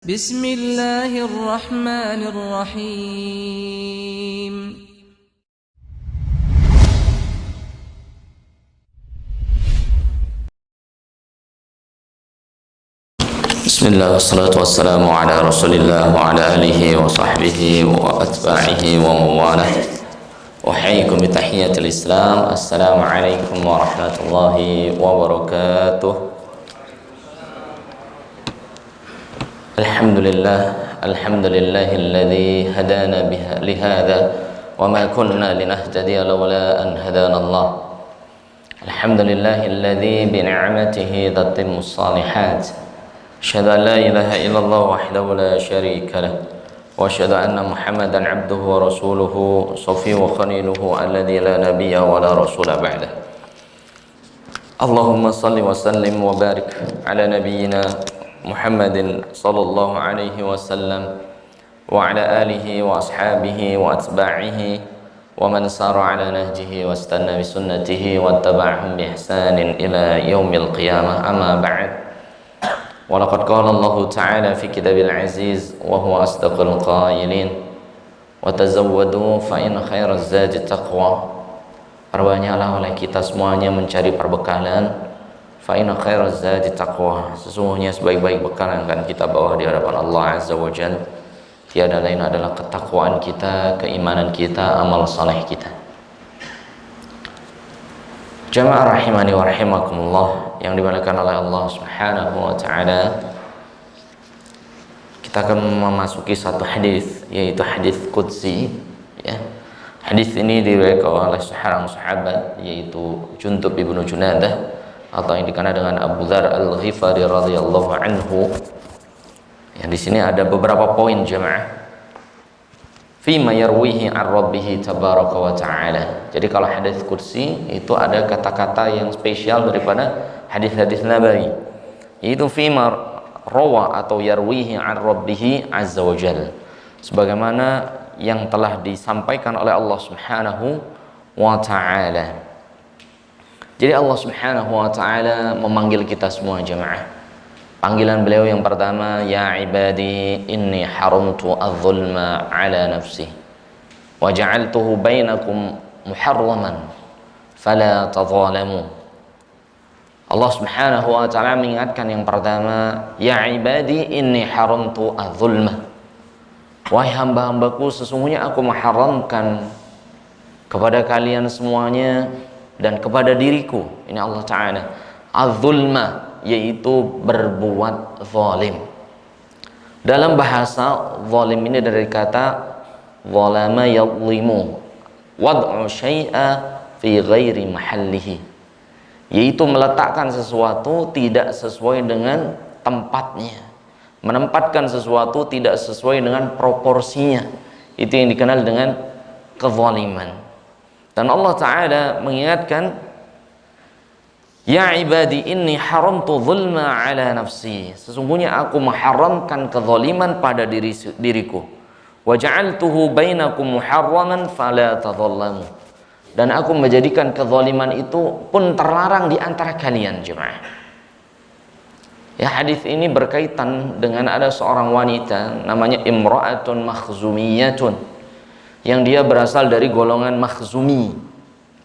بسم الله الرحمن الرحيم بسم الله والصلاة والسلام على رسول الله وعلى آله وصحبه وأتباعه ومن والاه. أحييكم بتحية الإسلام. السلام عليكم ورحمة الله وبركاته. الحمد لله الذي هدانا لهذا وما كنا لنهتدي لولا أن هدانا الله. الحمد لله الذي بنعمته تتم الصالحات. أشهد أن لا إله إلا الله وحده لا شريك له وأشهد أن محمدا عبده ورسوله صفيه وخليله الذي لا نبي ولا رسول بعده. اللهم صل وسلم وبارك على نبينا محمد صلى الله عليه وسلم وعلى آله وأصحابه وأتباعه ومن سار على نهجه واستنى بسنته واتبعهم بإحسان إلى يوم القيامة. أما بعد، ولقد قال الله تعالى في كتاب العزيز وهو أصدق القائلين وتزودوا فإن خير الزاد التقوى. Perbanyaklah oleh kita semuanya mencari perbekalan. Fa inna khairaz zadi taqwa. Sesungguhnya sebaik-baik bekal yang akan kita bawa di hadapan Allah Azza wa Jalla tiada lain adalah ketakwaan kita, keimanan kita, amal saleh kita. Jamaah rahimani wa rahimakumullah yang dimuliakan oleh Allah Subhanahu wa taala. Kita akan memasuki satu hadis, yaitu hadis qudsi, ya. Hadis ini diriwayatkan oleh seorang sahabat, yaitu Jundub ibnu Junadah, atau yang dikenal dengan Abu Dzar Al-Ghifari radhiyallahu anhu. Yang di sini ada beberapa poin jemaah. Fima yarwihi an rabbih tabaraka wa ta'ala. Jadi kalau hadis qudsi itu ada kata-kata yang spesial daripada hadis-hadis nabawi. Yaitu fima rawa atau yarwihi an rabbih azza wa jalla. Sebagaimana yang telah disampaikan oleh Allah Subhanahu wa ta'ala. Jadi Allah Subhanahu wa ta'ala memanggil kita semua jemaah. Panggilan beliau yang pertama, ya ibadi inni haramtu adz-dzulma ala nafsi wa ja'altuhu bainakum muharraman fala tadzalamu. Allah Subhanahu wa ta'ala mengingatkan yang pertama, ya ibadi inni haramtu adz-dzulma. Wahai hamba-hambaku, sesungguhnya aku mengharamkan kepada kalian semuanya dan kepada diriku, ini Allah Ta'ala, az-zulma, yaitu berbuat zalim. Dalam bahasa, zalim ini dari kata zalama yadlimu wad'u syai'a fi ghairi mahallihi, yaitu meletakkan sesuatu tidak sesuai dengan tempatnya, menempatkan sesuatu tidak sesuai dengan proporsinya. Itu yang dikenal dengan kezaliman. Dan Allah Ta'ala mengingatkan, ya ibadi inni haramtu zulma ala nafsi. Sesungguhnya aku mengharamkan kezaliman pada diriku. Wa ja'altuhu bainakum muharraman fala tadhallamu. Dan aku menjadikan kezaliman itu pun terlarang di antara kalian jemaah. Ya, hadis ini berkaitan dengan ada seorang wanita namanya Imra'atun Makhzumiyatun, yang dia berasal dari golongan Makhzumi.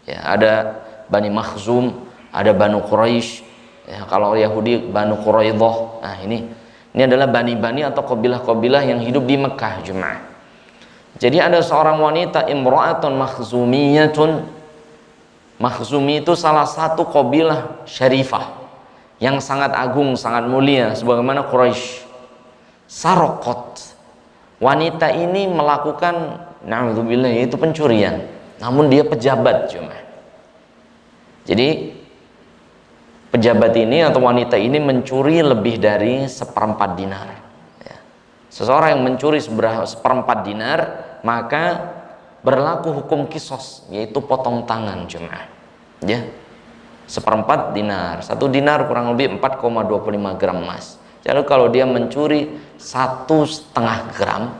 Ya, ada Bani Makhzum, ada Banu Quraisy. Ya, kalau Yahudi Banu Quraidah. Nah, ini adalah bani-bani atau kabilah-kabilah yang hidup di Mekah jemaah. Jadi ada seorang wanita Imra'atun Makhzumiyatun. Makhzumi itu salah satu kabilah syarifah yang sangat agung, sangat mulia, sebagaimana Quraisy. Sarokot. Wanita ini melakukan, na'udzubillah, yaitu pencurian. Namun dia pejabat cuma. Jadi pejabat ini atau wanita ini mencuri lebih dari 1/4 dinar. Ya. Seseorang yang mencuri seperempat dinar, maka berlaku hukum kisos, yaitu potong tangan cuma. Ya. 1/4 dinar. 1 dinar kurang lebih 4,25 gram emas. Jadi kalau dia mencuri 1,5 gram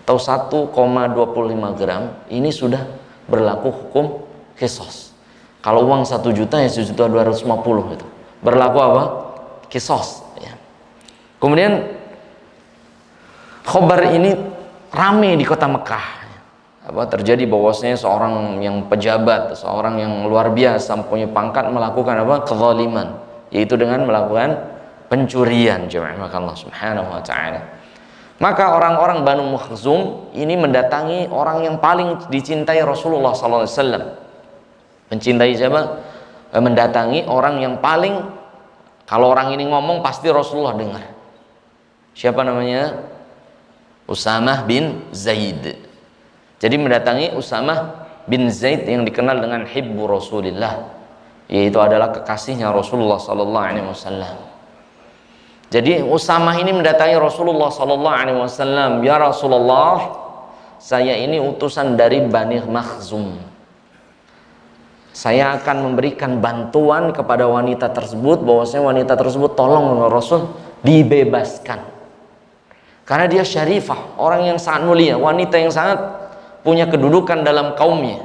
atau 1,25 gram, ini sudah berlaku hukum kisos. Kalau uang 1 juta ya 1.250.000 itu berlaku apa? Kisos. Ya. Kemudian Khobar ini rame di kota Mekah. Terjadi bahwasanya seorang yang pejabat, seorang yang luar biasa mempunyai pangkat melakukan kezaliman, yaitu dengan melakukan pencurian. Jemaah Allah Subhanahu wa taala. Maka orang-orang Banu Makhzum ini mendatangi orang yang paling dicintai Rasulullah sallallahu alaihi wasallam. Mencintai siapa? Mendatangi orang yang paling, kalau orang ini ngomong pasti Rasulullah dengar. Siapa namanya? Usamah bin Zaid. Jadi mendatangi Usamah bin Zaid yang dikenal dengan Hibbu Rasulillah, yaitu adalah kekasihnya Rasulullah sallallahu alaihi wasallam. Jadi Usamah ini mendatangi Rasulullah sallallahu alaihi wasallam, "Ya Rasulullah, saya ini utusan dari Bani Makhzum. Saya akan memberikan bantuan kepada wanita tersebut, bahwasanya wanita tersebut tolong Rasul dibebaskan. Karena dia syarifah, orang yang sangat mulia, wanita yang sangat punya kedudukan dalam kaumnya,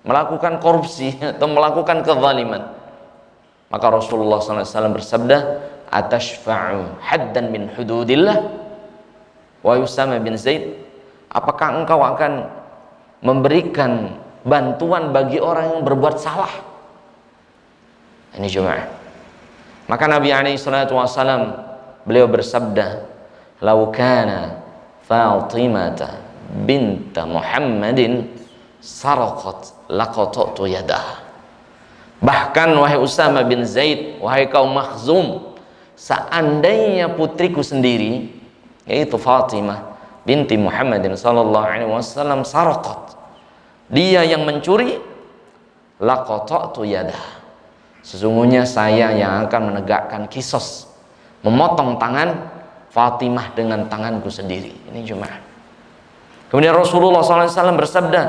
melakukan korupsi atau melakukan kezaliman." Maka Rasulullah SAW bersabda, "Atashfa'u haddan min hududillah?" Wa Usama bin Zaid, apakah engkau akan memberikan bantuan bagi orang yang berbuat salah? Ini jemaah. Maka Nabi SAW beliau bersabda, "Lau kana Fatimata binta Muhammadin saraqat laqata'tu yadah." Bahkan wahai Usama bin Zaid, wahai kaum Makhzum, seandainya putriku sendiri, yaitu Fatimah binti Muhammadin sallallahu alaihi wasallam, saraqat, dia yang mencuri, laqata'tu yadah, sesungguhnya saya yang akan menegakkan kisos, memotong tangan Fatimah dengan tanganku sendiri. Ini jemaah. Kemudian Rasulullah SAW bersabda,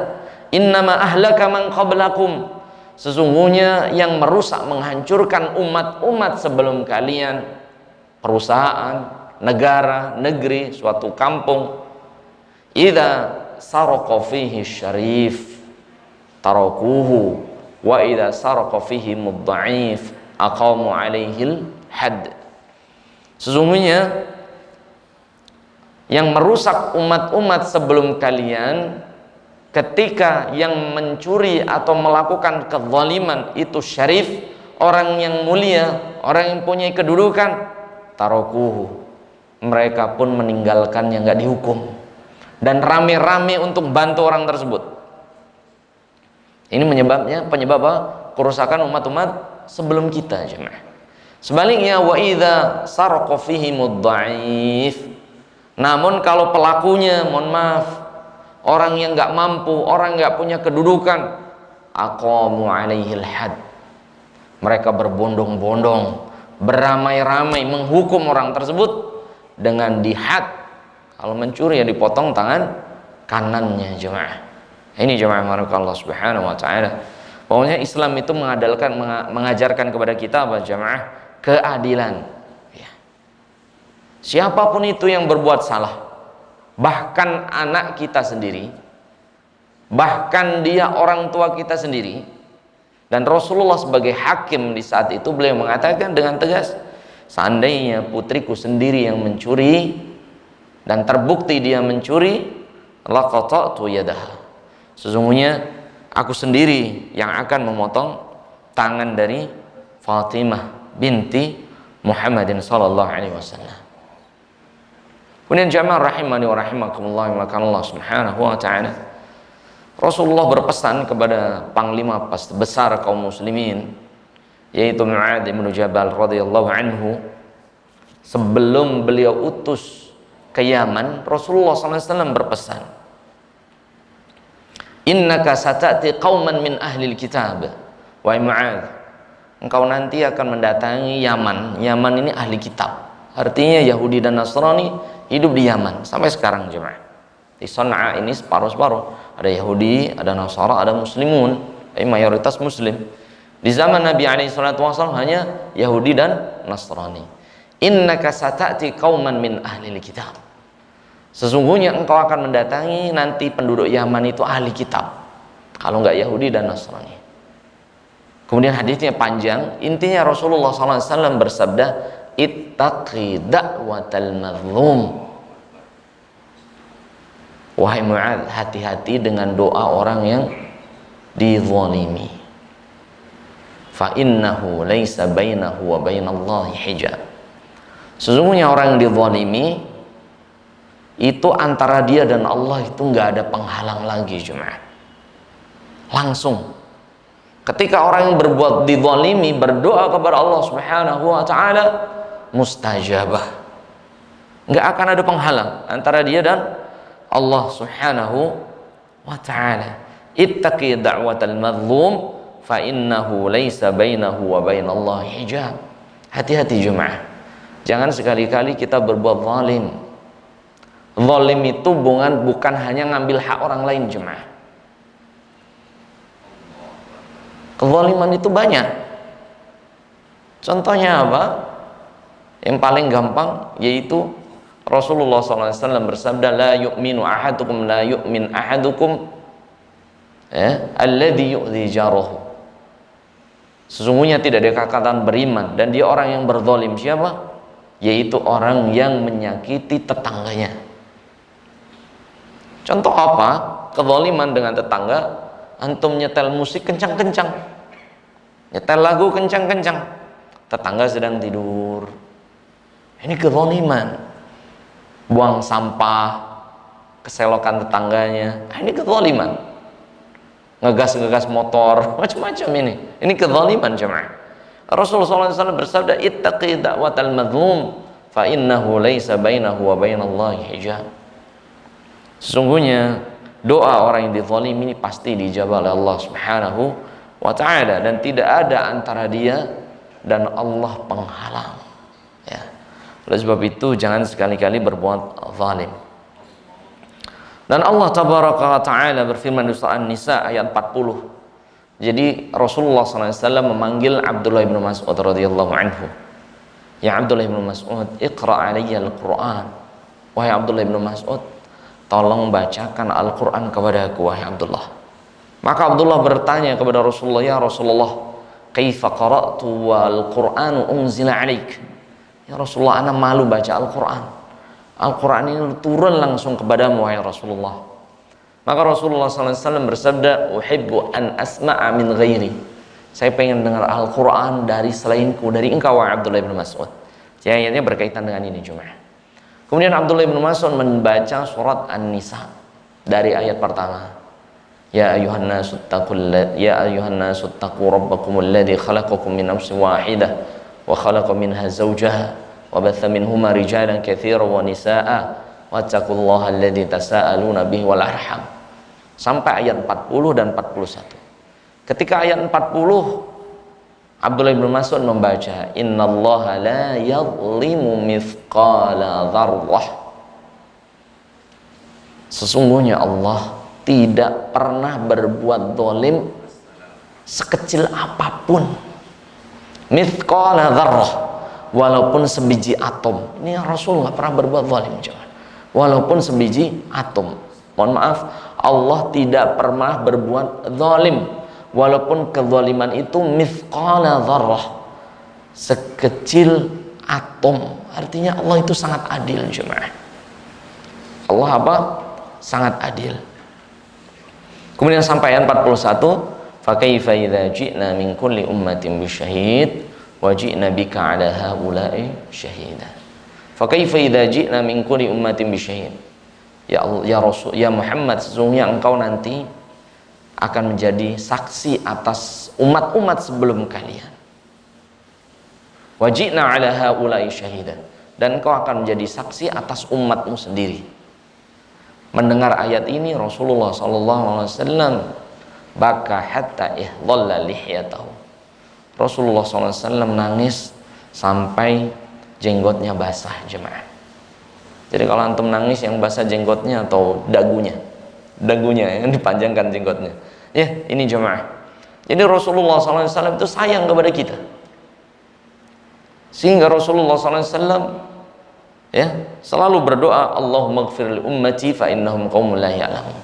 "Innama ahlaka man qablakum." Sesungguhnya yang merusak, menghancurkan umat-umat sebelum kalian, perusahaan, negara, negeri, suatu kampung, idza saraqa fihi syarif tarakuhu wa idza saraqa fihi mudha'if aqamu alaihil hadd. Sesungguhnya yang merusak umat-umat sebelum kalian, ketika yang mencuri atau melakukan kezaliman itu syarif, orang yang mulia, orang yang punya kedudukan, tarokuhu, mereka pun meninggalkannya, nggak dihukum, dan rame-rame untuk bantu orang tersebut. Ini penyebab apa? Kerusakan umat-umat sebelum kita, jemaah. Sebaliknya, wa idza saraqa fihi mudha'if, namun kalau pelakunya, mohon maaf, orang yang nggak mampu, orang nggak punya kedudukan, aqamu alaihil had, mereka berbondong-bondong, beramai-ramai menghukum orang tersebut dengan dihad. Kalau mencuri ya dipotong tangan kanannya, jemaah. Ini jemaah Allah Subhanahu wa taala. Pokoknya Islam itu mengajarkan kepada kita apa, jemaah? Keadilan. Siapapun itu yang berbuat salah, bahkan anak kita sendiri, bahkan dia orang tua kita sendiri, dan Rasulullah sebagai hakim di saat itu beliau mengatakan dengan tegas, seandainya putriku sendiri yang mencuri dan terbukti dia mencuri, laqata'tu yadah, sesungguhnya aku sendiri yang akan memotong tangan dari Fatimah binti Muhammadin sallallahu alaihi wasallam. Kemudian jamaah rahimani wa rahimakumullah, maka Allah Subhanahu wa taala, Rasulullah berpesan kepada panglima besar kaum muslimin, yaitu Mu'adz bin Jabal radhiyallahu anhu. Sebelum beliau utus ke Yaman, Rasulullah SAW berpesan, "Innaka sata'ti qauman min ahlil kitab." Wahai Mu'adz, engkau nanti akan mendatangi Yaman. Yaman ini ahli kitab, artinya Yahudi dan Nasrani hidup di Yaman sampai sekarang, jemaah. Di Sana'a ini separuh-separuh, ada Yahudi, ada Nasara, ada Muslimun, mayoritas Muslim. Di zaman Nabi SAW hanya Yahudi dan Nasrani. "Innaka sata'ti qauman min ahlil kitab." Sesungguhnya engkau akan mendatangi nanti penduduk Yaman itu ahli kitab, kalau enggak Yahudi dan Nasrani. Kemudian hadisnya panjang, intinya Rasulullah SAW bersabda, "Ittaqi da'watal mazlum." Wahai Mu'adz, hati-hati dengan doa orang yang dizalimi. Fa innahu laisa bainahu wa bainallahi hijab. Sesungguhnya orang yang dizalimi itu antara dia dan Allah itu nggak ada penghalang lagi, jemaah. Langsung ketika orang yang berbuat dizalimi berdoa kepada Allah Subhanahu wa taala, mustajabah. Nggak akan ada penghalang antara dia dan Allah Subhanahu wa taala. Ittaqi da'watal mazlum fa innahu laisa bainahu wa bainallahi hijab. Hati-hati jemaah. Jangan sekali-kali kita berbuat zalim. Zalim itu bukan hanya ngambil hak orang lain, jemaah. Kezaliman itu banyak. Contohnya apa? Yang paling gampang yaitu Rasulullah SAW bersabda, la yu'minu ahadukum la yu'min ahadukum alladhi yu'dhi jarahu. Sesungguhnya tidak ada kata beriman dan dia orang yang berzalim. Siapa? Yaitu orang yang menyakiti tetangganya. Contoh apa? Kezaliman dengan tetangga. Antum nyetel musik kencang-kencang, nyetel lagu kencang-kencang, tetangga sedang tidur. Ini kezaliman. Buang sampah keselokan tetangganya, ini kezaliman. Ngegas-ngegas motor, macam-macam ini kezaliman, jemaah. Rasulullah SAW bersabda, ittaqi da'watal mazlum fa innahu laisa bainahu wa bainallahi hijab. Sesungguhnya doa orang yang dizalimi ini pasti dijabah oleh Allah Subhanahu wa taala dan tidak ada antara dia dan Allah penghalang. Ya. Oleh sebab itu jangan sekali-kali berbuat zalim. Dan Allah tabaraka wa taala berfirman di surah An-Nisa ayat 40. Jadi Rasulullah SAW memanggil Abdullah bin Mas'ud radhiyallahu anhu. Ya Abdullah bin Mas'ud, iqra' alayya al-Qur'an. Wahai Abdullah bin Mas'ud, tolong bacakan Al-Quran kepada aku, wahai Abdullah. Maka Abdullah bertanya kepada Rasulullah, ya Rasulullah, kaifa qara'tu wal Qur'anu unzila alaik. Ya Rasulullah, ana malu baca Al-Quran. Al-Quran ini turun langsung kepadamu, wahai Rasulullah. Maka Rasulullah SAW bersabda, uhibbu an asma'a min ghairi. Saya pengen dengar Al-Quran dari selainku, dari engkau, wahai Abdullah bin Mas'ud. Jadi ayatnya berkaitan dengan ini, jemaah. Kemudian Abdullah bin Mas'ud membaca surat An-Nisa dari ayat pertama. Ya ayuhan nasu taqu rabbakumul ladzi khalaqakum min nafsin wahidah wa khalaqa minha zawjaha wa batha minhuma rijalan katsiran wa nisaa'a wattaqullaha alladzi tasaaluna bihi wal arham. Sampai ayat 40 dan 41. Ketika ayat 40 Abdullah bin Mas'ud membaca, innallaha la yadhlimu mithqala dzarrah. Sesungguhnya Allah tidak pernah berbuat zalim sekecil apapun. Mithqala dzarrah, walaupun sebiji atom. Ini Rasul nggak pernah berbuat zalim, jangan. Walaupun sebiji atom. Mohon maaf, Allah tidak pernah berbuat zalim. Walaupun kezaliman itu mithqala dzarrah, sekecil atom. Artinya Allah itu sangat adil, jemaah. Allah apa? Sangat adil. Kemudian sampai ayat 41, fa kaifa idza ji'na min kulli ummatin bisyahid wa ji'na bika 'ala haula'i syahida. Fa kaifa idza ji'na min kulli ummatin bisyahid. Ya Allah, ya Rasul, ya Muhammad, sesungguhnya engkau nanti akan menjadi saksi atas umat-umat sebelum kalian. Wajibna ala haula'i syahidan, dan engkau akan menjadi saksi atas umatmu sendiri. Mendengar ayat ini Rasulullah SAW baka hatta ihdalla lihyatahu. Rasulullah SAW nangis sampai jenggotnya basah, jemaah. Jadi kalau antum nangis yang basah jenggotnya atau dagunya yang dipanjangkan jenggotnya. Ya, ini jemaah. Jadi Rasulullah SAW itu sayang kepada kita. Sehingga Rasulullah SAW selalu berdoa, Allahumma ighfir li ummati fa innahum qaumun la ya'lamun.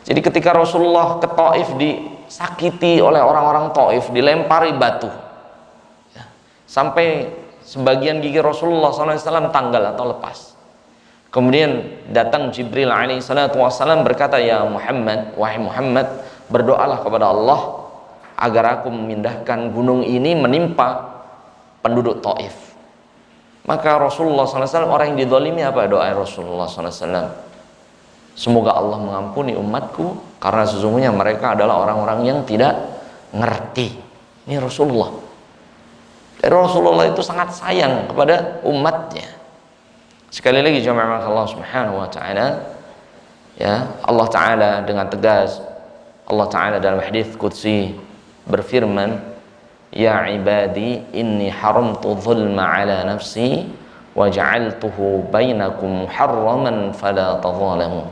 Jadi ketika Rasulullah ke Taif disakiti oleh orang-orang Taif, dilempari batu. Sampai sebagian gigi Rasulullah SAW tanggal atau lepas. Kemudian datang Jibril alaihi salatu wassalam berkata, ya Muhammad, wahai Muhammad, berdoalah kepada Allah agar aku memindahkan gunung ini menimpa penduduk Taif. Maka Rasulullah SAW, orang yang dizalimi, apa doa Rasulullah SAW? Semoga Allah mengampuni umatku karena sesungguhnya mereka adalah orang-orang yang tidak ngerti. Ini Rasulullah. Dan Rasulullah itu sangat sayang kepada umatnya. Sekali lagi jemaah Allah Subhanahu wa taala, ya, Allah taala dengan tegas, Allah taala dalam hadis qudsi berfirman, ya ibadi inni haramtu dzulma ala nafsi wa ja'altuhu bainakum muharraman fala tadzalamu.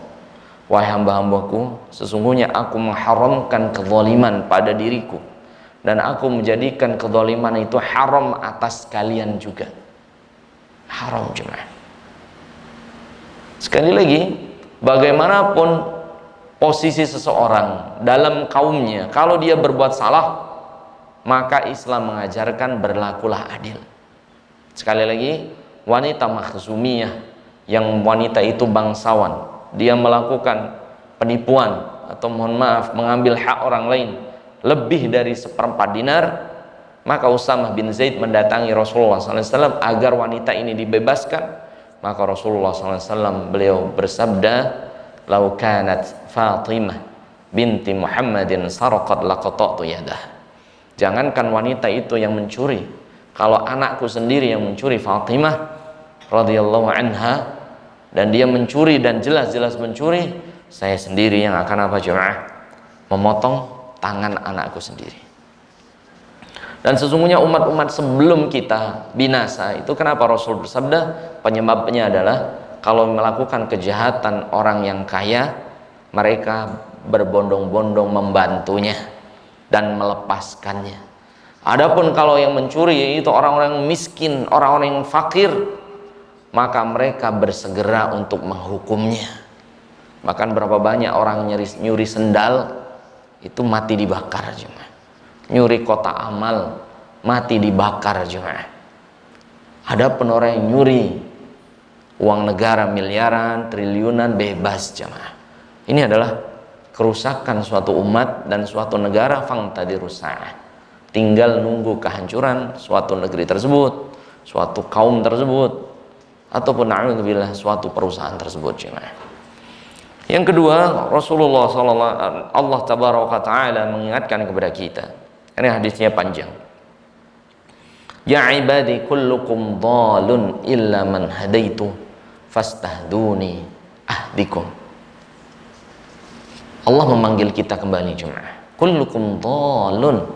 Wahai hamba-hambaku, sesungguhnya aku mengharamkan kezaliman pada diriku dan aku menjadikan kezaliman itu haram atas kalian juga. Haram jemaah. Sekali lagi, bagaimanapun posisi seseorang dalam kaumnya, kalau dia berbuat salah, maka Islam mengajarkan berlakulah adil. Sekali lagi, wanita makhzumiyah yang wanita itu bangsawan, dia melakukan penipuan atau mohon maaf mengambil hak orang lain lebih dari 1/4 dinar, maka Usamah bin Zaid mendatangi Rasulullah SAW agar wanita ini dibebaskan. Maka Rasulullah SAW beliau bersabda, lau kanat Fatimah binti Muhammadin saraqat laqata'tu yadah. Jangankan wanita itu yang mencuri, kalau anakku sendiri yang mencuri, Fatimah radhiyallahu anha, dan dia mencuri dan jelas-jelas mencuri, saya sendiri yang akan apa jemaah? Memotong tangan anakku sendiri. Dan sesungguhnya umat-umat sebelum kita binasa itu, kenapa Rasul bersabda penyebabnya adalah kalau melakukan kejahatan orang yang kaya, mereka berbondong-bondong membantunya dan melepaskannya. Adapun kalau yang mencuri itu orang-orang miskin, orang-orang yang fakir, maka mereka bersegera untuk menghukumnya. Bahkan berapa banyak orang nyuri sendal itu mati dibakar cuma. Nyuri kotak amal mati dibakar jemaah. Adapun orang yang nyuri uang negara miliaran, triliunan, bebas jemaah. Ini adalah kerusakan suatu umat dan suatu negara, fangtadirusa'ah. Tinggal nunggu kehancuran suatu negeri tersebut, suatu kaum tersebut, ataupun na'udzubillah suatu perusahaan tersebut jemaah. Yang kedua, Rasulullah SAW, Allah tabaraka ta'ala mengingatkan kepada kita. Ini hadisnya panjang. Ya ibadi kullukum dhalun illa man hadaitu fastahduni ahdikum. Allah memanggil kita kembali jemaah. Kullukum dhalun.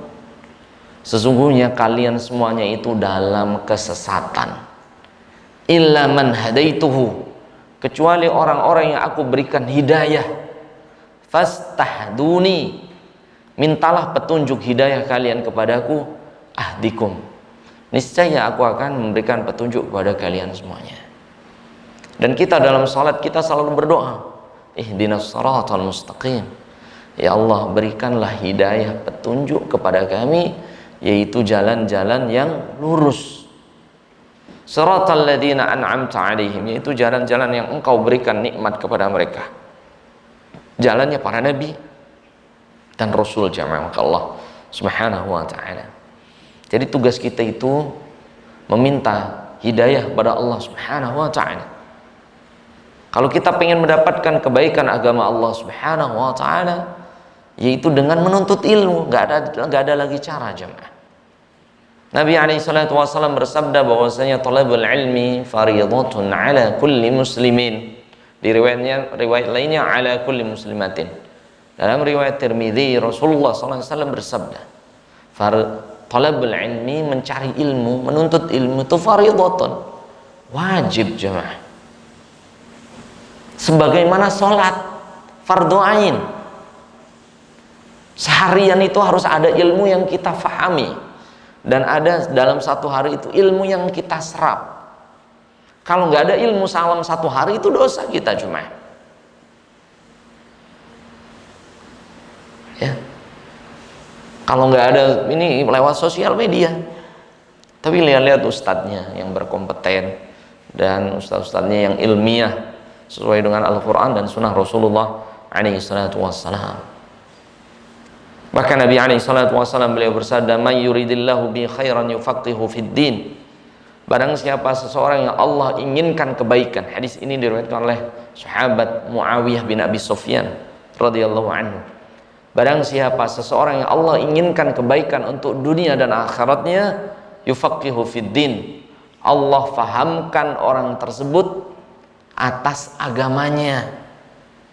Sesungguhnya kalian semuanya itu dalam kesesatan. Illa man hadaituhu. Kecuali orang-orang yang aku berikan hidayah. Fastahduni. Mintalah petunjuk hidayah kalian kepadaku, ahdikum. Niscaya aku akan memberikan petunjuk kepada kalian semuanya. Dan kita dalam salat kita selalu berdoa, ihdinas shiratal mustaqim. Ya Allah, berikanlah hidayah petunjuk kepada kami, yaitu jalan-jalan yang lurus. Shiratal ladzina an'amta 'alaihim, yaitu jalan-jalan yang Engkau berikan nikmat kepada mereka. Jalannya para nabi dan Rasul jamaah Allah Subhanahu wa ta'ala. Jadi tugas kita itu meminta hidayah kepada Allah Subhanahu wa ta'ala. Kalau kita ingin mendapatkan kebaikan agama Allah Subhanahu wa ta'ala, yaitu dengan menuntut ilmu, nggak ada lagi cara jamaah. Nabi SAW bersabda bahwasanya talabul ilmi fardhatun ala kulli muslimin. Di riwayat lainnya ala kulli muslimatin. Dalam riwayat Tirmidzi, Rasulullah SAW bersabda, talabul ilmi, mencari ilmu, menuntut ilmu itu fardhatun, wajib jemaah. Sebagaimana sholat, fardhu ain. Seharian itu harus ada ilmu yang kita fahami, dan ada dalam satu hari itu ilmu yang kita serap. Kalau nggak ada ilmu salam satu hari itu dosa kita jemaah. Ya. Kalau nggak ada ini lewat sosial media, tapi lihat-lihat ustadznya yang berkompeten dan ustadz-ustadznya yang ilmiah, sesuai dengan Al-Quran dan Sunnah Rasulullah alaihi salatu wassalam. Bahkan Nabi alaihi salatu wassalam beliau bersabda, "Man yuridillahu bi khairan yufaqihu fid din." Barang siapa seseorang yang Allah inginkan kebaikan. Hadis ini diriwayatkan oleh sahabat Muawiyah bin Abi Sufyan radhiyallahu anhu. Barang siapa seseorang yang Allah inginkan kebaikan untuk dunia dan akhiratnya, yufaqihu fid din. Allah fahamkan orang tersebut atas agamanya.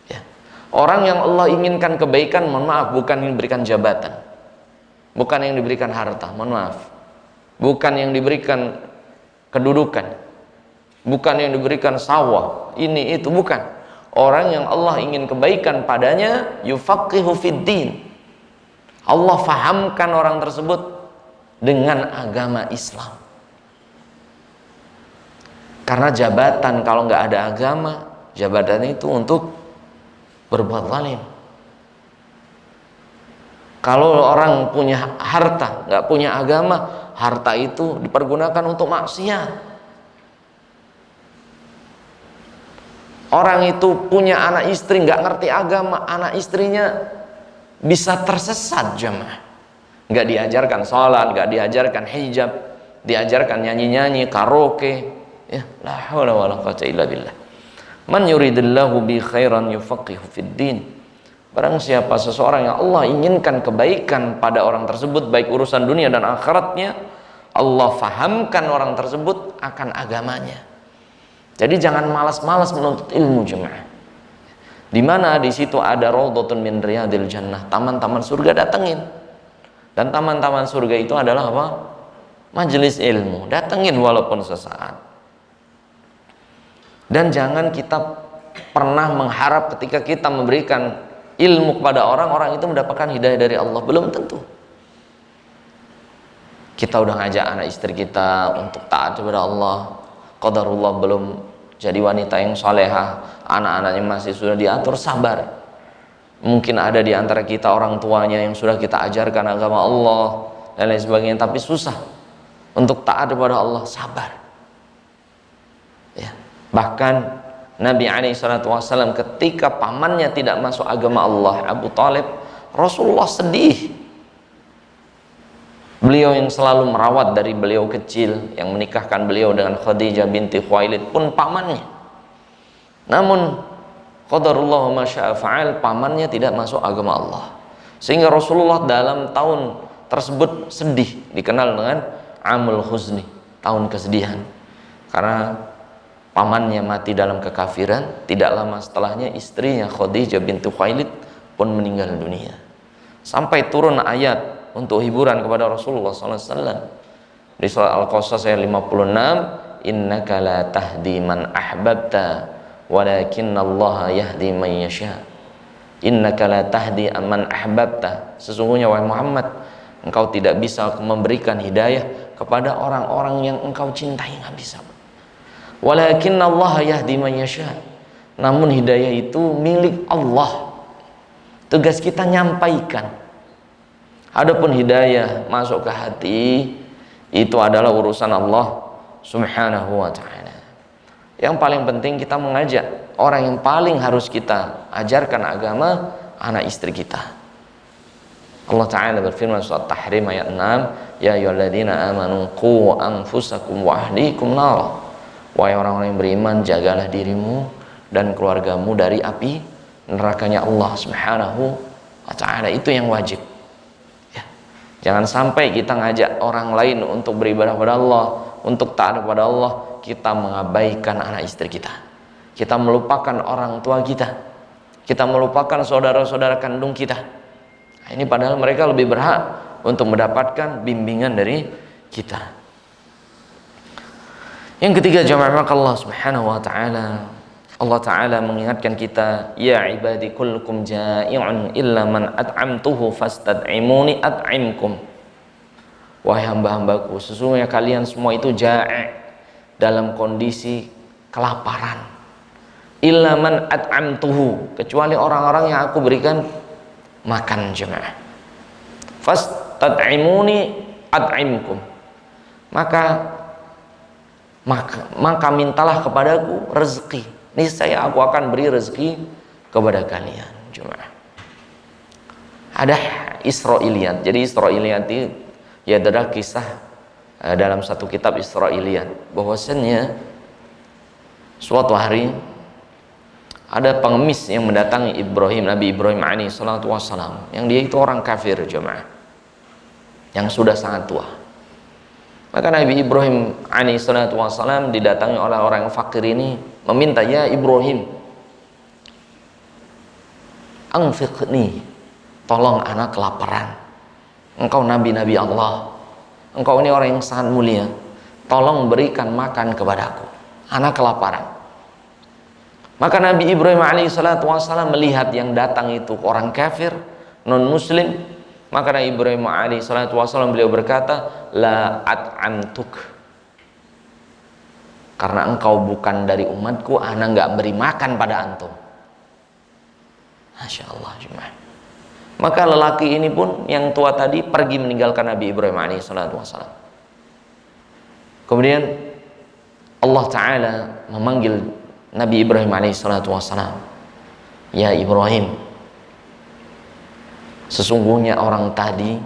Ya. Orang yang Allah inginkan kebaikan, mohon maaf, bukan yang diberikan jabatan, bukan yang diberikan harta, mohon maaf, bukan yang diberikan kedudukan, bukan yang diberikan sawah, ini itu, bukan. Orang yang Allah ingin kebaikan padanya, yufaqihu fid din. Allah fahamkan orang tersebut dengan agama Islam. Karena jabatan kalau nggak ada agama, jabatan itu untuk berbuat zalim. Kalau orang punya harta, nggak punya agama, harta itu dipergunakan untuk maksiat. Orang itu punya anak istri, nggak ngerti agama, anak istrinya bisa tersesat jemaah. Nggak diajarkan sholat, nggak diajarkan hijab, diajarkan nyanyi-nyanyi, karaoke. Ya, la haula wala quwwata illa billah. Man yuridillahu bi khairan yufaqihu fid din. Barang siapa seseorang yang Allah inginkan kebaikan pada orang tersebut, baik urusan dunia dan akhiratnya, Allah fahamkan orang tersebut akan agamanya. Jadi jangan malas-malas menuntut ilmu jemaah. Di mana di situ ada raudhatun min riyadil jannah, taman-taman surga, datengin. Dan taman-taman surga itu adalah apa? Majelis ilmu, datengin walaupun sesaat. Dan jangan kita pernah mengharap ketika kita memberikan ilmu kepada orang itu mendapatkan hidayah dari Allah. Belum tentu. Kita udah ngajak anak istri kita untuk taat kepada Allah, qadarullah belum jadi wanita yang salehah, anak-anaknya masih sudah diatur, sabar. Mungkin ada di antara kita orang tuanya yang sudah kita ajarkan agama Allah dan lain sebagainya, tapi susah untuk taat kepada Allah, sabar. Ya. Bahkan Nabi SAW ketika pamannya tidak masuk agama Allah, Abu Talib, Rasulullah sedih. Beliau yang selalu merawat dari beliau kecil, yang menikahkan beliau dengan Khadijah binti Khuwailid pun pamannya. Namun qadarullah ma syaa fa'al, pamannya tidak masuk agama Allah. Sehingga Rasulullah dalam tahun tersebut sedih, dikenal dengan Amul Khuzni, tahun kesedihan. Karena pamannya mati dalam kekafiran, tidak lama setelahnya istrinya Khadijah binti Khuwailid pun meninggal dunia. Sampai turun ayat untuk hiburan kepada Rasulullah SAW di surah Al-Qasas ayat 56, innaka la tahdi man ahbabta walakinnallaha yahdi man yasha. Innaka la tahdi man ahbabta, sesungguhnya wahai Muhammad, engkau tidak bisa memberikan hidayah kepada orang-orang yang engkau cintai, nggak bisa. Walakinnallaha yahdi man yasha, namun hidayah itu milik Allah, tugas kita nyampaikan. Adapun hidayah masuk ke hati, itu adalah urusan Allah Subhanahu wa ta'ala. Yang paling penting kita mengajak orang yang paling harus kita ajarkan agama, anak istri kita. Allah Ta'ala berfirman surat Tahrim ayat 6, ya ayyuhalladzina amanu qu anfusakum wa ahlikum nar. Wahai orang-orang yang beriman, jagalah dirimu dan keluargamu dari api nerakanya Allah Subhanahu wa ta'ala. Itu yang wajib. Ya. Jangan sampai kita ngajak orang lain untuk beribadah kepada Allah, untuk taat kepada Allah, kita mengabaikan anak istri kita. Kita melupakan orang tua kita. Kita melupakan saudara-saudara kandung kita. Nah, ini padahal mereka lebih berhak untuk mendapatkan bimbingan dari kita. Yang ketiga, jamaah Allah Subhanahu wa ta'ala, Allah Ta'ala mengingatkan kita, ya ibadi kullukum ja'i'un illa man at'amtuhu fastad'imuni at'imkum. Wahai hamba-hambaku, sesungguhnya kalian semua itu ja'i', dalam kondisi kelaparan. Illa man at'amtuhu, kecuali orang-orang yang aku berikan makan, jemaah. Fastad'imuni at'imkum. Maka mintalah kepadaku rezeki, niscaya aku akan beri rezeki kepada kalian. Jemaah, ada Israiliyat. Jadi Israiliyat itu ya adalah kisah dalam satu kitab Israiliyat, bahwasannya suatu hari ada pengemis yang mendatangi Nabi Ibrahim alaihi salatu wassalam, yang dia itu orang kafir, jemaah, yang sudah sangat tua. Maka Nabi Ibrahim alaihi salatu wassalam didatangi oleh orang yang fakir ini, meminta, ya Ibrahim, anfiqni, tolong anak kelaparan. Engkau nabi-nabi Allah, engkau ini orang yang sangat mulia, tolong berikan makan kepadaku, anak kelaparan. Maka Nabi Ibrahim alaihissalatu wassalam melihat yang datang itu orang kafir, non muslim. Maka Nabi Ibrahim alaihissalatu wassalam beliau berkata, la at'amtuk, karena engkau bukan dari umatku, ana nggak beri makan pada antum. Masya Allah, jemaah. Maka lelaki ini pun yang tua tadi pergi meninggalkan Nabi Ibrahim alaihissalatu wassalam. Kemudian Allah Ta'ala memanggil Nabi Ibrahim alaihissalatu wassalam, ya Ibrahim, sesungguhnya orang tadi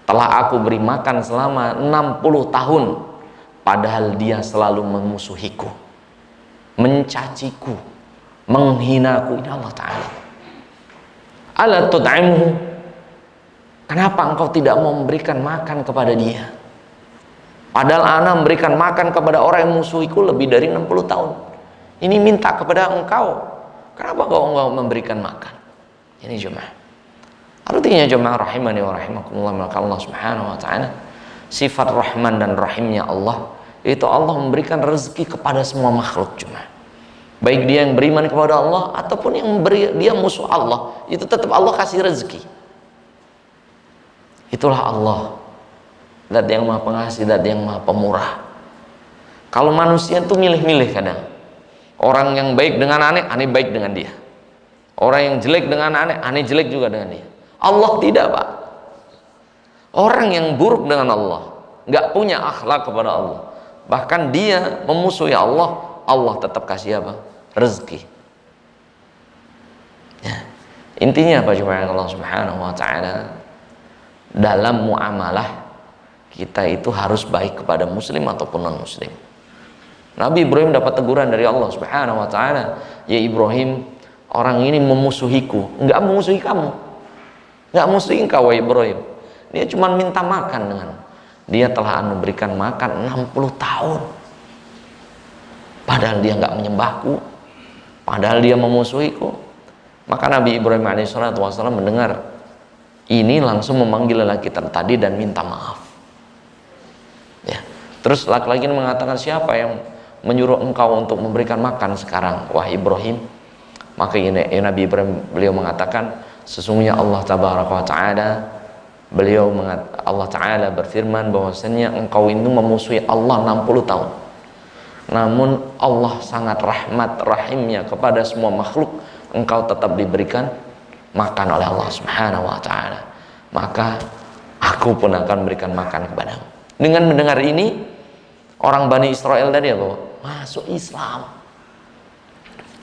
telah aku beri makan selama 60 tahun, padahal dia selalu memusuhiku, mencaciku, menghinaku. Ini Allah Ta'ala. Ala tud'imhu, kenapa engkau tidak mau memberikan makan kepada dia? Padahal ana memberikan makan kepada orang yang musuhiku lebih dari 60 tahun. Ini minta kepada engkau, kenapa engkau enggak memberikan makan? Ini jemaah. Artinya jemaah rahimani wa rahimakumullah, maka Allah Subhanahu wa taala, sifat Rahman dan Rahimnya Allah itu Allah memberikan rezeki kepada semua makhluk, jemaah. Baik dia yang beriman kepada Allah ataupun yang dia musuh Allah, itu tetap Allah kasih rezeki. Itulah Allah, zat yang maha pengasih, zat yang maha pemurah. Kalau manusia itu milih-milih kadang. Orang yang baik dengan aneh baik dengan dia. Orang yang jelek dengan aneh jelek juga dengan dia. Allah tidak, Pak. Orang yang buruk dengan Allah, nggak punya akhlak kepada Allah, bahkan dia memusuhi Allah, Allah tetap kasih apa? Rezeki. Ya. Intinya apa jemaah Allah Subhanahu wa taala, dalam muamalah kita itu harus baik kepada muslim ataupun non muslim. Nabi Ibrahim dapat teguran dari Allah Subhanahu wa taala, ya Ibrahim, orang ini memusuhiku. Enggak memusuhi kamu, enggak musuhi engkau, ya Ibrahim. Dia cuma minta makan dengan dia telah anu berikan makan 60 tahun. Padahal dia enggak menyembahku, padahal dia memusuhiku. Maka Nabi Ibrahim alaihissalatu wassalam mendengar ini, langsung memanggil lelaki tadi dan minta maaf. Ya. Terus laki-laki ini mengatakan, siapa yang menyuruh engkau untuk memberikan makan sekarang, wahai Ibrahim? Maka ini Nabi Ibrahim, beliau mengatakan, sesungguhnya Allah Tabaraka wa Ta'ala, Allah Ta'ala berfirman bahwasanya engkau itu memusuhi Allah 60 tahun. Namun Allah sangat rahmat rahimnya kepada semua makhluk, engkau tetap diberikan makan oleh Allah Subhanahu wa Ta'ala. Maka aku pun akan berikan makan kepadamu. Dengan mendengar ini, orang Bani Israel tadi apa? Masuk Islam.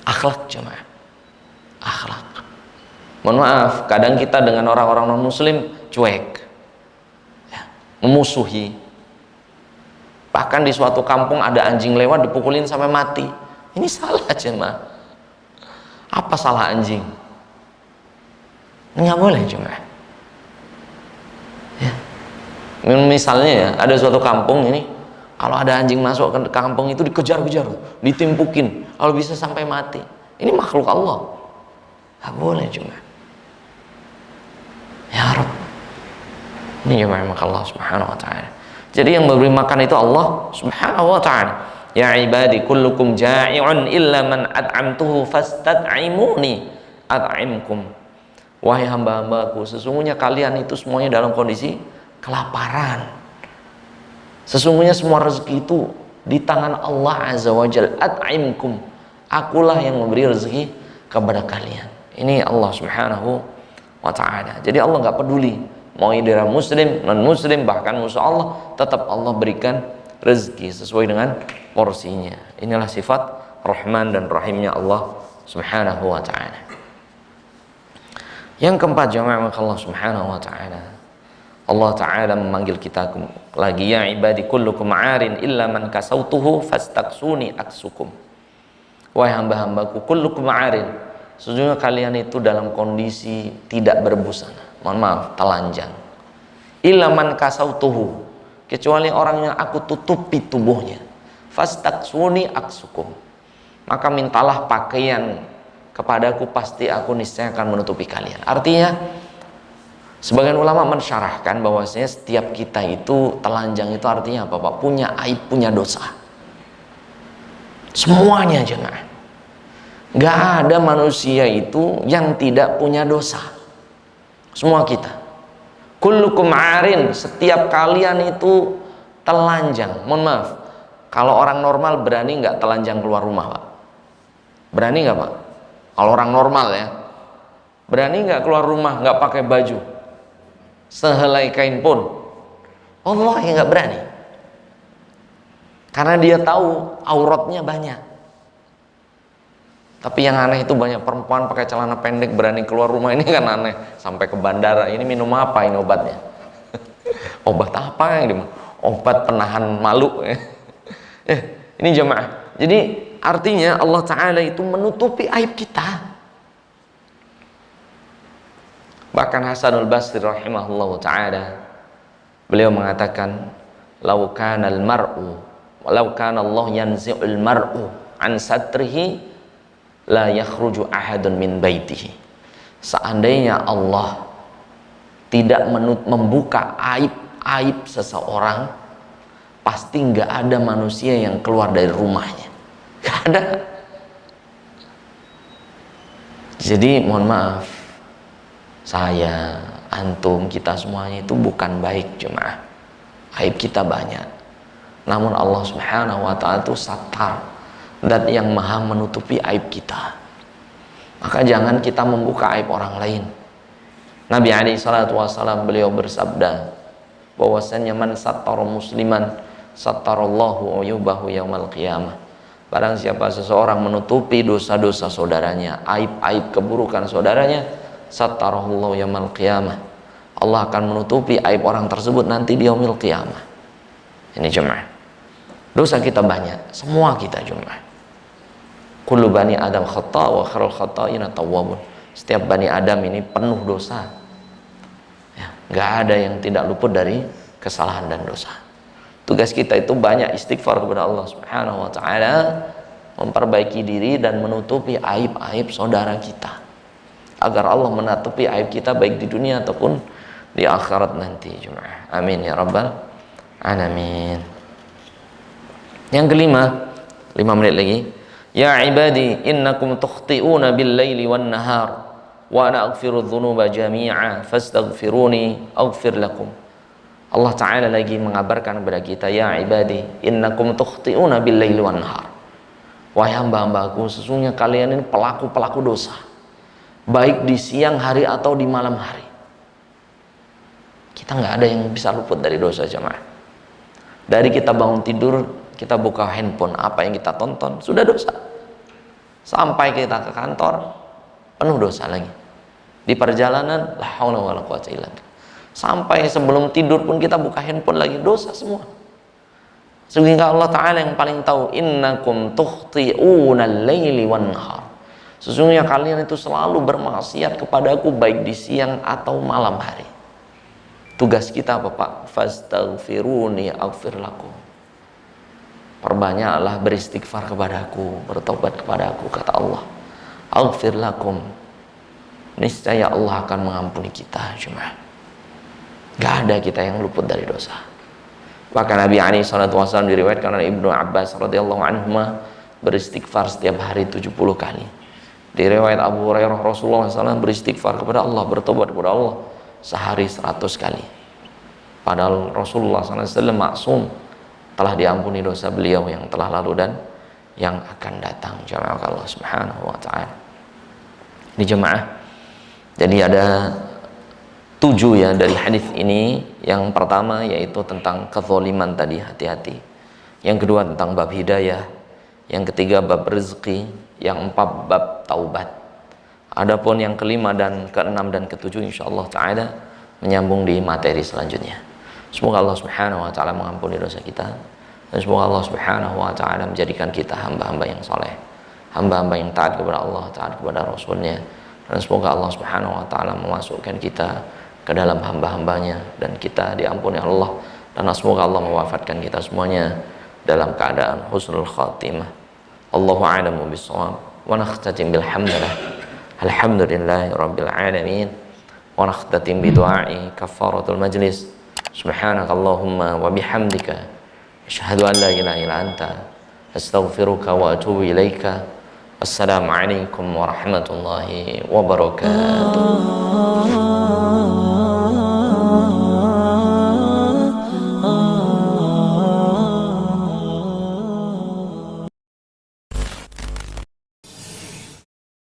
Akhlak jemaah, akhlak. Mohon maaf, kadang kita dengan orang-orang non muslim cuek, ya, memusuhi. Bahkan di suatu kampung ada anjing lewat dipukulin sampai mati. Ini salah jemaah. Apa salah anjing? Nggak boleh jemaah. Ya. Misalnya ya, ada suatu kampung ini, kalau ada anjing masuk ke kampung itu dikejar-kejar, ditimpukin, kalau bisa sampai mati. Ini makhluk Allah, nggak boleh cuma. Ya Rabb, ini memang Allah Subhanahu wa Ta'ala. Jadi yang memberi makan itu Allah Subhanahu wa Ta'ala. Ya ibadi kullukum ja'i'un illa man at'amtuhu fastad'imuni at'imkum. Wahai hamba-hambaku, sesungguhnya kalian itu semuanya dalam kondisi kelaparan. Sesungguhnya semua rezeki itu di tangan Allah Azza wa Jalla. At'imkum, akulah yang memberi rezeki kepada kalian. Ini Allah Subhanahu wa Ta'ala. Jadi Allah nggak peduli mau dia muslim, non muslim, bahkan musuh Allah, tetap Allah berikan rezeki sesuai dengan porsinya. Inilah sifat Rahman dan Rahimnya Allah Subhanahu wa ta'ala. Yang keempat, jamaah Allah Subhanahu wa ta'ala, Allah ta'ala memanggil kita lagi, ya ibadi kullukum 'arin illa man kasautuhu fastaksuni aksukum. Wahai hamba-hambaku, kullukum 'arin, sesungguhnya kalian itu dalam kondisi tidak berbusana, mohon maaf, telanjang. Illa man kasautuhu, kecuali orang yang aku tutupi tubuhnya, fastaksuni aksukum, maka mintalah pakaian kepadaku, pasti aku niscaya akan menutupi kalian. Artinya, sebagian ulama mensyarahkan bahwasanya setiap kita itu telanjang itu artinya apa, Pak? Punya aib, punya dosa. Semuanya, jemaah. Gak ada manusia itu yang tidak punya dosa. Semua kita. Kullukum 'arin, setiap kalian itu telanjang. Mohon maaf, kalau orang normal berani nggak telanjang keluar rumah, Pak? Berani nggak, Pak? Kalau orang normal ya, berani nggak keluar rumah nggak pakai baju, sehelai kain pun? Allah yang nggak berani, karena dia tahu auratnya banyak. Tapi yang aneh itu banyak perempuan pakai celana pendek berani keluar rumah, ini kan aneh. Sampai ke bandara, ini minum apa ini obatnya? Obat apa yang dimana? Obat penahan malu. Ini jemaah. Jadi artinya Allah Ta'ala itu menutupi aib kita. Bahkan Hasanul Basri rahimahullah ta'ala, beliau mengatakan, lau kana Allah yanzi'ul mar'u an satrihi la yakhruju ahadun min baitihi. Seandainya Allah tidak membuka aib seseorang, pasti nggak ada manusia yang keluar dari rumahnya. Nggak ada. Jadi mohon maaf, saya, antum, kita semuanya itu bukan baik, jemaah. Aib kita banyak. Namun Allah Subhanahu wa ta'ala itu satar, dan yang maha menutupi aib kita. Maka jangan kita membuka aib orang lain. Nabi SAW beliau bersabda bahwasanya man sattara musliman sattarallahu uyubahu yaumal qiyamah. Barang siapa seseorang menutupi dosa-dosa saudaranya, aib-aib keburukan saudaranya, sattarallahu yaumal qiyamah, Allah akan menutupi aib orang tersebut nanti di yaumil qiyamah. Ini jemaah, dosa kita banyak, semua kita jemaah. Kullu bani Adam khata' wa khairul khata'ina tawwabun. Setiap bani Adam ini penuh dosa. Ya, nggak ada yang tidak luput dari kesalahan dan dosa. Tugas kita itu banyak istighfar kepada Allah Subhanahu wa ta'ala, memperbaiki diri dan menutupi aib-aib saudara kita, agar Allah menutupi aib kita baik di dunia ataupun di akhirat nanti, jemaah. Amin ya rabbal alamin. Yang kelima, 5 menit lagi. Ya ibadi innakum tukhti'una bil laili wan nahar wa ana aghfiru dhunuba jami'a fastaghfiruni aghfir lakum. Allah Ta'ala lagi mengabarkan kepada kita, ya ibadi innakum tukhti'una bil laili wan nahar. Wahai hamba-hambaku, sesungguhnya kalian ini pelaku-pelaku dosa, baik di siang hari atau di malam hari. Kita nggak ada yang bisa luput dari dosa, jemaah. Dari kita bangun tidur, kita buka handphone, apa yang kita tonton sudah dosa. Sampai kita ke kantor, penuh dosa lagi. Di perjalanan, la haula wala quwwata illa billah. Sampai sebelum tidur pun kita buka handphone lagi, dosa semua. Sehingga Allah Ta'ala yang paling tahu, innakum tukhti'una al-laili wan nahar. Sesungguhnya kalian itu selalu bermaksiat kepadaku baik di siang atau malam hari. Tugas kita apa, Pak? Fastaghfiruni aghfir lakum. Perbanyaklah beristighfar kepadaku, bertobat kepadaku, kata Allah. Aghfir lakum. Niscaya Allah akan mengampuni kita, cuma gak ada kita yang luput dari dosa. Bahkan Nabi SAW diriwayatkan oleh Ibnu Abbas radhiyallahu anhu beristighfar setiap hari 70 kali. Di riwayat Abu Hurairah, Rasulullah SAW beristighfar kepada Allah, bertobat kepada Allah sehari 100 kali. Padahal Rasulullah SAW maksum, telah diampuni dosa beliau yang telah lalu dan yang akan datang. Jemaah Allah Subhanahu wa ta'ala. Ini jemaah, jadi ada 7 ya dari hadis ini. Yang pertama yaitu tentang kezaliman tadi, hati-hati. Yang kedua tentang bab hidayah. yang ketiga bab rezeki, yang empat bab taubat. Adapun yang kelima dan keenam dan ketujuh insyaallah taala menyambung di materi selanjutnya. Semoga Allah Subhanahu wa taala mengampuni dosa kita dan semoga Allah Subhanahu wa taala menjadikan kita hamba-hamba yang soleh, hamba-hamba yang taat kepada Allah, taat kepada Rasulnya, dan semoga Allah Subhanahu wa taala memasukkan kita ke dalam hamba-hambanya dan kita diampuni Allah, dan semoga Allah mewafatkan kita semuanya dalam keadaan husnul khatimah. Allahu a'lamu bissawab wa nakhtatim bilhamdulillah alhamdulillahi rabbil alamin wa nakhtatim bidu'ai kafaratul majlis. Subhanakallahumma wa bihamdika asyhadu an la ilaha illa anta astaghfiruka wa atubu ilaika. Assalamualaikum warahmatullahi wabarakatuh.